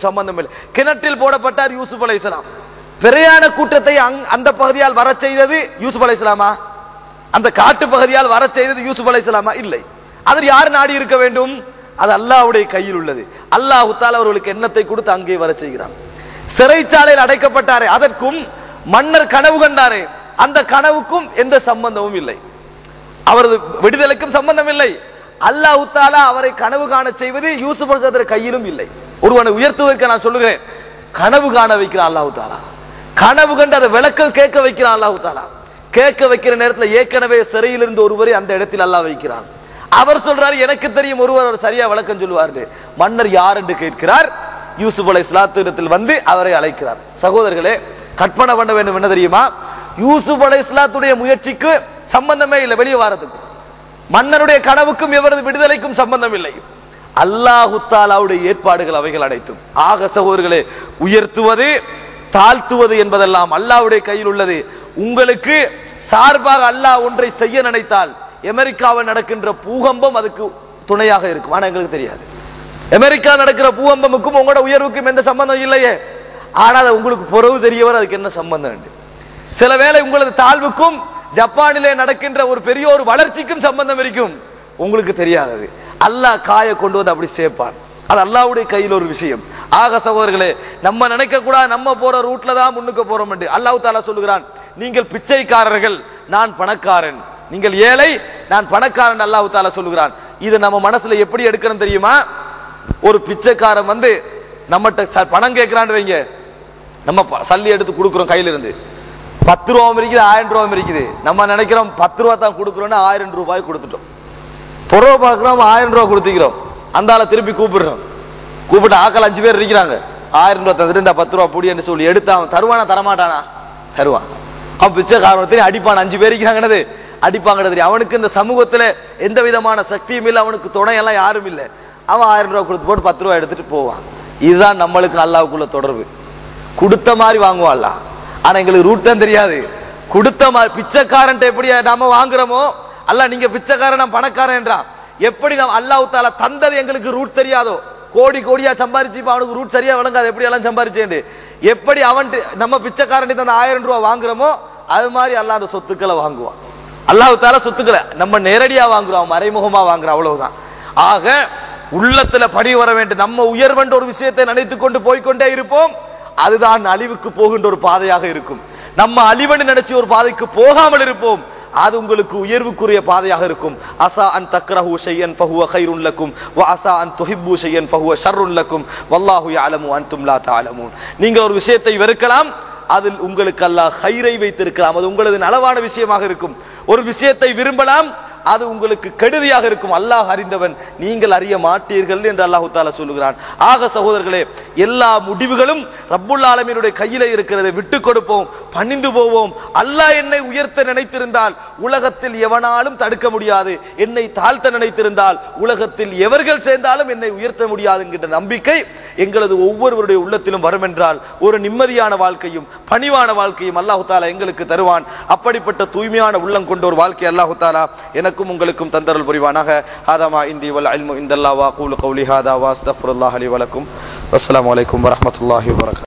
சம்பந்தம் இல்லை. கிணற்றில் போடப்பட்டார் யூசுப் அலைஹிஸ்ஸலாம். பிரயாண கூட்டத்தை அந்த பகுதியால் வர செய்தது யூசுப் அலைஹிஸ்ஸலாமா? அந்த காட்டு பகுதியால் வர செய்தது யூசுப் அலைஹிஸ்ஸலாமா? இல்லை. அதில் யார் நாடி இருக்க வேண்டும்? அது அல்லாஹ்வுடைய கையில் உள்ளது. அல்லாஹ் தஆலா அவர்களுக்கு எண்ணத்தை கொடுத்து அங்கே வர செய்கிறான். சிறைச்சாலையில் அடைக்கப்பட்டாரே, அதற்கும் மன்னர் கனவு கண்டாரே, அந்த கனவுக்கும் எந்த சம்பந்தமும் இல்லை. அவரது விடுதலைக்கும் சம்பந்தம் இல்லை. அல்லாஹ் தஆலா அவரை கனவு காண செய்வது யூசுப் அலைஹிஸ்ஸலாமுடைய கையிலும் இல்லை. ஒருவனை உயர்த்துவதற்கு நான் சொல்லுகிறேன், கனவு காண வைக்கிறான் அல்லாஹ் தஆலா. கனவு கண்டு அதை விளக்கம் கேட்க வைக்கிறான் அல்லாஹ் தஆலா. கேட்க வைக்கிற நேரத்தில் ஏற்கனவே சிறையில் இருந்து ஒருவரை அந்த இடத்தில் அல்லாஹ் வைக்கிறான். அவர் சொல்றாரு, எனக்கு தெரியும் ஒருவர் சரியா விளக்கம் சொல்லுவார். மன்னர் யார் என்று கேட்கிறார். யூசுப் அலைஹிஸ்ஸலாத்து இடத்தில் வந்து அவரை அழைக்கிறார். சகோதரர்களே, கற்பனை பண்ண வேண்டும் என்ன தெரியுமா? யூசுப் அலைஹிஸ்ஸலாத்துடைய முயற்சிக்கு சம்பந்தமே இல்லை வெளியே வாரத்துக்கு. மன்னருடைய கனவுக்கும் எவரது விடுதலைக்கும் சம்பந்தம் இல்லை. அல்லாஹு தஆலாவுடைய ஏற்பாடுகள் அவைகள் அனைத்தும். ஆக சகோதரர்களே, உயர்த்துவது தாழ்த்துவது என்பதெல்லாம் அல்லாஹ்வுடைய கையில் உள்ளது. உங்களுக்கு சார்பாக அல்லாஹ் ஒன்றை செய்ய நினைத்தால் அமெரிக்காவில் நடக்கின்ற பூகம்பம் அதுக்கு துணையாக இருக்கும். ஆனா எங்களுக்கு தெரியாது. அமெரிக்கா நடக்கிற பூகம்பமுக்கும் உங்களோட உயர்வுக்கும் எந்த சம்பந்தம் இல்லையே. ஆனால் உங்களுக்கு பொறவு தெரியவர் அதுக்கு என்ன சம்பந்தம். சில வேளை உங்களது தாழ்வுக்கும் ஜப்பானிலே நடக்கின்ற ஒரு பெரிய ஒரு வளர்ச்சிக்கும் சம்பந்தம் இருக்கும், உங்களுக்கு தெரியாதது. அல்லாஹ் காய கொண்டு வந்து அப்படி சேர்ப்பான். அது அல்லாஹ்வுடைய கையில் ஒரு விஷயம். ஆக சகோதரர்களே, நம்ம நினைக்க கூடாது நம்ம போற ரூட்ல தான் முன்னுக்கு போறோம் என்று. அல்லாஹ் தஆலா சொல்லுகிறான், நீங்கள் பிச்சைக்காரர்கள், நான் பணக்காரன். நீங்கள் ஏழை, நான் பணக்காரன். அல்லாஹ் தஆலா சொல்லுகிறான். இது நம்ம மனசுல எப்படி எடுக்கணும் தெரியுமா? ஒரு பிச்சைக்காரன் வந்து நம்மகிட்ட பணம் கேட்கிறான்னு வைங்க, நம்ம சல்லி எடுத்து கொடுக்குறோம், கையில இருந்து 10 ரூபாவும் இருக்குது, 1000 ரூபாவும் இருக்குது. நம்ம நினைக்கிறோம் 10 ரூபா தான் கொடுக்குறோம்னு 1000 ரூபாய் கொடுத்துட்டோம். பொறவை பார்க்கிறோம், 1000 ரூபாய் கொடுத்துக்கிறோம். அந்த ஆளை திருப்பி கூப்பிடுறோம். கூப்பிட்டு ஆக்கள் 5 பேர் இருக்கிறாங்க, 1000 ரூபாய் தந்துட்டு இந்த 10 ரூபா பொடி என்று சொல்லி எடுத்து அவன் தருவானா தரமாட்டானா? தருவான். அவன் பிச்சைக்காரன் அடிப்பான். 5 பேர் இருக்கிறாங்கன்னது அடிப்பாங்க தெரியும். அவனுக்கு இந்த சமூகத்துல எந்த விதமான சக்தியும் இல்லை, அவனுக்கு துணையெல்லாம் யாரும் இல்லை. அவன் 1000 ரூபாய் கொடுத்து போட்டு 10 ரூபாய் எடுத்துட்டு போவான். இதுதான் நம்மளுக்கு அல்லாஹ்வுக்குள்ள தொடர்பு. கொடுத்த மாதிரி வாங்குவான் அல்லாஹ். ஆனா எங்களுக்கு ரூட் தான் தெரியாது. கொடுத்த மாதிரி பிச்சைக்காரன் எப்படி நாம வாங்குறோமோ, அல்லாஹ் நீங்க பிச்சைக்காரன் நான் பணக்காரன் என்றான். எப்படி நாம் அல்லாஹ் தஆலா தந்தது எங்களுக்கு ரூட் தெரியாதோ, கோடி கோடியா சம்பாரிச்சு அவனுக்கு ரூட் சரியா விளங்காது எப்படி எல்லாம் சம்பாரிச்சேன். எப்படி அவன் நம்ம பிச்சைக்காரன் தந்த 1000 ரூபாய் வாங்குறோமோ அது மாதிரி அல்லாஹ் அந்த சொத்துக்களை வாங்குவான். அல்லாஹ் தஆலா சொத்துக்களை நம்ம நேரடியா வாங்குறோம், மறைமுகமா வாங்குறோம், அவ்வளவுதான். ஆக உள்ளத்துல படி வர வேண்டும். நம்ம உயர்வென்ற ஒரு விஷயத்தை நினைத்துக் கொண்டு போய்கொண்டே இருப்போம், அதுதான் அழிவுக்கு போகின்ற ஒரு பாதையாக இருக்கும். நம்ம அழிவன்னு நினைச்சு ஒரு பாதைக்கு போகாமல் இருப்போம், அது உங்களுக்கு உயர்வுக்குரிய பாதையாக இருக்கும். அஸா அன் தக்ரஹு ஷையன் ஃபஹுவ கைருன் லக்கும் வ அஸா அன் துஹிப்பு ஷையன் ஃபஹுவ ஷர்ருன் லக்கும் வல்லாஹு யஅலமு அன்தும் லா தஅலமூன். நீங்கள் ஒரு விஷயத்தை வெறுக்கலாம், அதில் உங்களுக்கு அல்லாஹ் கைரை வைத்திருக்கலாம், அது உங்களது நலவான விஷயமாக இருக்கும். ஒரு விஷயத்தை விரும்பலாம், அது உங்களுக்கு கெடுதியாக இருக்கும். அல்லாஹ் அறிந்தவன், நீங்கள் அறிய மாட்டீர்கள் என்று அல்லாஹ் தஆலா சொல்லுகிறான். ஆக சகோதரர்களே, எல்லா முடிவுகளும் ரப்புல் ஆலமீனுடைய கையிலே இருக்கிறது. விட்டு கொடுப்போம், பணிந்து போவோம். அல்லாஹ் என்னை உயர்த்த நினைத்திருந்தால் உலகத்தில் எவனாலும் தடுக்க முடியாது. என்னை தாழ்த்த நினைத்திருந்தால் உலகத்தில் எவர்கள் சேர்ந்தாலும் என்னை உயர்த்த முடியாது என்கின்ற நம்பிக்கை எங்களது ஒவ்வொருவருடைய உள்ளத்திலும் வரும் என்றால் ஒரு நிம்மதியான வாழ்க்கையும் பணிவான வாழ்க்கையும் அல்லாஹ் தஆலா எங்களுக்கு தருவான். அப்படிப்பட்ட தூய்மையான உள்ளம் கொண்ட ஒரு வாழ்க்கை அல்லாஹ் தஆலா எனக்கும் உங்களுக்கும் தந்தருள் புரிவானாக. ஹாதா இந்தி வல் இல்மு இந்தல்லாஹ் வ அகூலு கௌலி ஹாதா வ அஸ்தக்ஃபிருல்லாஹ் லி வ லக்கும். அஸ்ஸலாமு அலைக்கும் வ ரஹ்மத்துல்லாஹி வ பரகாத்துஹு.